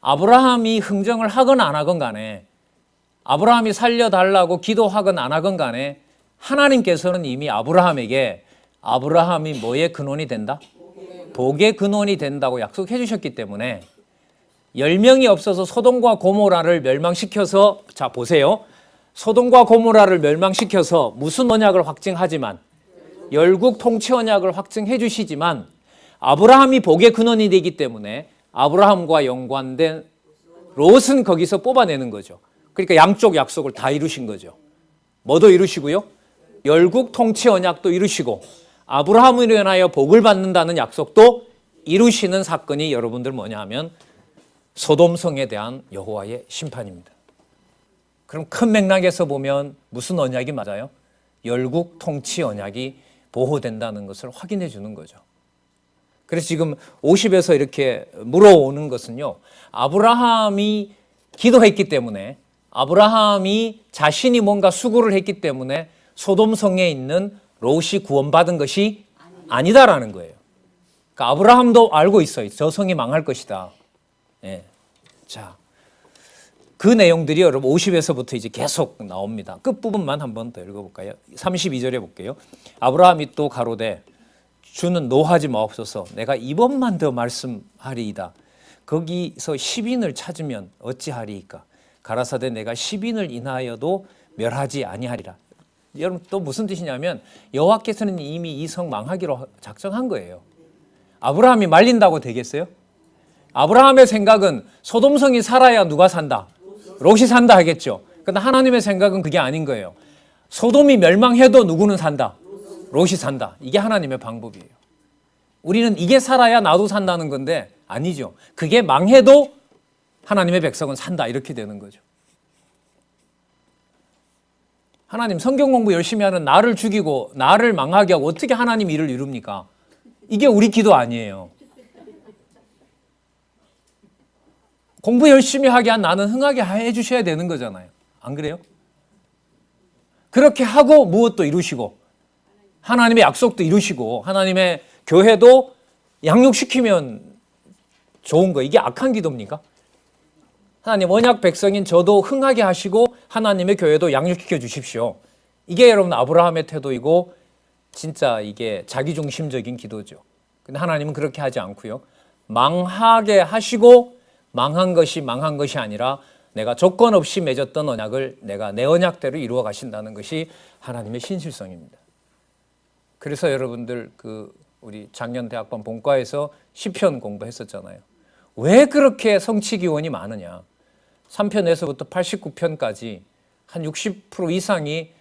아브라함이 흥정을 하건 안 하건 간에 아브라함이 살려달라고 기도하건 안 하건 간에 하나님께서는 이미 아브라함에게 아브라함이 뭐의 근원이 된다? 복의 근원이 된다고 약속해 주셨기 때문에 10명이 없어서 소돔과 고모라를 멸망시켜서 자 보세요. 소돔과 고모라를 멸망시켜서 무슨 언약을 확증하지만 열국 통치 언약을 확증해 주시지만 아브라함이 복의 근원이 되기 때문에 아브라함과 연관된 롯은 거기서 뽑아내는 거죠. 그러니까 양쪽 약속을 다 이루신 거죠. 뭐도 이루시고요. 열국 통치 언약도 이루시고 아브라함으로 인하여 복을 받는다는 약속도 이루시는 사건이 여러분들 뭐냐 하면 소돔성에 대한 여호와의 심판입니다. 그럼 큰 맥락에서 보면 무슨 언약이 맞아요? 열국 통치 언약이 보호된다는 것을 확인해 주는 거죠. 그래서 지금 50에서 이렇게 물어오는 것은요. 아브라함이 기도했기 때문에 아브라함이 자신이 뭔가 수고를 했기 때문에 소돔성에 있는 롯이 구원받은 것이 아니다라는 거예요. 그러니까 아브라함도 알고 있어요. 저 성이 망할 것이다. 예. 자, 그 내용들이 여러분 50에서부터 이제 계속 나옵니다. 끝부분만 한 번 더 읽어볼까요? 32절에 볼게요. 아브라함이 또 가로되 주는 노하지 마옵소서. 내가 이번만 더 말씀하리이다. 거기서 10인을 찾으면 어찌하리이까? 가라사대 내가 10인을 인하여도 멸하지 아니하리라. 여러분 또 무슨 뜻이냐면 여호와께서는 이미 이 성 망하기로 작정한 거예요. 아브라함이 말린다고 되겠어요? 아브라함의 생각은 소돔성이 살아야 누가 산다? 롯이 산다 하겠죠. 그런데 하나님의 생각은 그게 아닌 거예요. 소돔이 멸망해도 누구는 산다? 롯이 산다. 이게 하나님의 방법이에요. 우리는 이게 살아야 나도 산다는 건데 아니죠. 그게 망해도 하나님의 백성은 산다 이렇게 되는 거죠. 하나님 성경 공부 열심히 하는 나를 죽이고 나를 망하게 하고 어떻게 하나님 일을 이룹니까? 이게 우리 기도 아니에요. 공부 열심히 하게 한 나는 흥하게 해주셔야 되는 거잖아요. 안 그래요? 그렇게 하고 무엇도 이루시고 하나님의 약속도 이루시고 하나님의 교회도 양육시키면 좋은 거. 이게 악한 기도입니까? 하나님 언약 백성인 저도 흥하게 하시고 하나님의 교회도 양육시켜 주십시오. 이게 여러분 아브라함의 태도이고 진짜 이게 자기중심적인 기도죠. 근데 하나님은 그렇게 하지 않고요. 망하게 하시고 망한 것이 아니라 내가 조건 없이 맺었던 언약을 내가 내 언약대로 이루어 가신다는 것이 하나님의 신실성입니다. 그래서 여러분들 우리 작년 대학반 본과에서 시편 공부했었잖아요. 왜 그렇게 성취 기원이 많으냐? 3편에서부터 89편까지 한 60% 이상이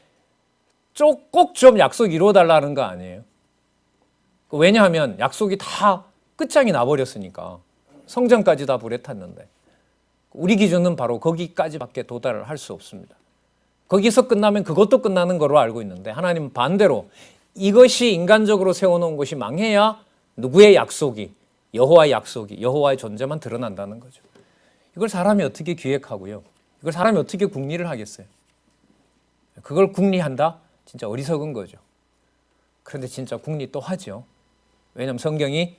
꼭 좀 약속 이루어달라는 거 아니에요? 왜냐하면 약속이 다 끝장이 나버렸으니까 성전까지 다 불에 탔는데 우리 기준은 바로 거기까지밖에 도달을 할 수 없습니다. 거기서 끝나면 그것도 끝나는 거로 알고 있는데 하나님은 반대로 이것이 인간적으로 세워놓은 것이 망해야 누구의 약속이 여호와의 약속이 여호와의 존재만 드러난다는 거죠. 이걸 사람이 어떻게 기획하고요. 이걸 사람이 어떻게 궁리를 하겠어요. 그걸 궁리한다? 진짜 어리석은 거죠. 그런데 진짜 궁리 또 하죠. 왜냐하면 성경이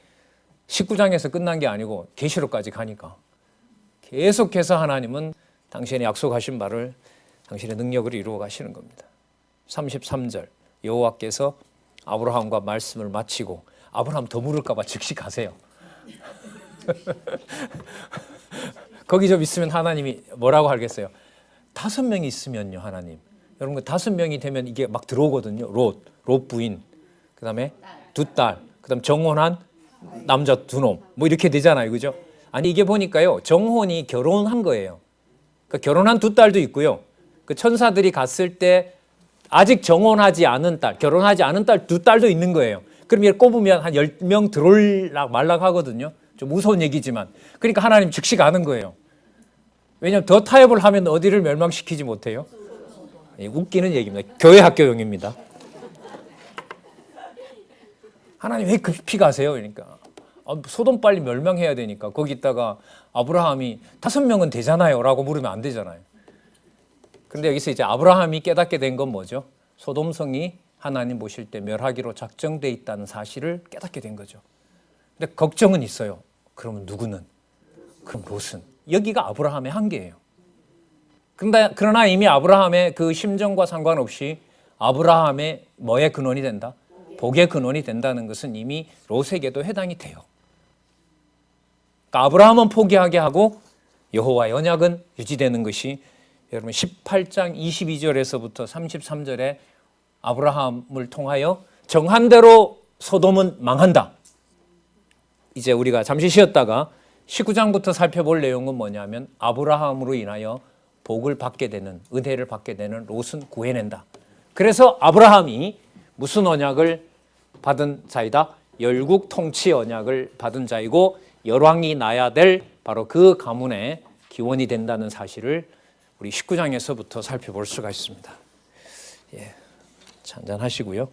19장에서 끝난 게 아니고 계시록까지 가니까 계속해서 하나님은 당신의 약속하신 바를 당신의 능력으로 이루어 가시는 겁니다. 33절 여호와께서 아브라함과 말씀을 마치고 아브라함 더 물을까 봐 즉시 가세요. 거기 좀 있으면 하나님이 뭐라고 하겠어요? 5명이 있으면요 하나님. 여러분 5명이 되면 이게 막 들어오거든요. 롯 부인, 그 다음에 2딸, 그 다음 정혼한 남자 2놈 뭐 이렇게 되잖아요. 그죠? 아니 이게 보니까요 정혼이 결혼한 거예요. 그러니까 결혼한 2딸도 있고요. 그 천사들이 갔을 때 아직 정혼하지 않은 딸, 결혼하지 않은 딸 2딸도 있는 거예요. 그럼 얘를 꼽으면 한 10명 들어올락 말락 하거든요. 좀 무서운 얘기지만. 그러니까 하나님 즉시 가는 거예요. 왜냐하면 더 타협을 하면 어디를 멸망시키지 못해요. 웃기는 얘기입니다. 교회 학교용입니다. 하나님 왜 급히 가세요? 그러니까 소돔 빨리 멸망해야 되니까 거기다가 아브라함이 5명은 되잖아요 라고 물으면 안 되잖아요. 그런데 여기서 이제 아브라함이 깨닫게 된 건 뭐죠? 소돔성이 하나님 보실 때 멸하기로 작정돼 있다는 사실을 깨닫게 된 거죠. 근데 걱정은 있어요. 그러면 누구는? 그럼 롯은? 여기가 아브라함의 한계예요. 그러나 이미 아브라함의 그 심정과 상관없이 아브라함의 뭐의 근원이 된다? 복의 근원이 된다는 것은 이미 롯에게도 해당이 돼요. 그러니까 아브라함은 포기하게 하고 여호와의 언약은 유지되는 것이 여러분 18장 22절에서부터 33절에 아브라함을 통하여 정한 대로 소돔은 망한다. 이제 우리가 잠시 쉬었다가 19장부터 살펴볼 내용은 뭐냐면 아브라함으로 인하여 복을 받게 되는, 은혜를 받게 되는 롯은 구해낸다. 그래서 아브라함이 무슨 언약을 받은 자이다? 열국 통치 언약을 받은 자이고 열왕이 나야 될 바로 그 가문의 기원이 된다는 사실을 우리 19장에서부터 살펴볼 수가 있습니다. 예, 한잔 하시고요.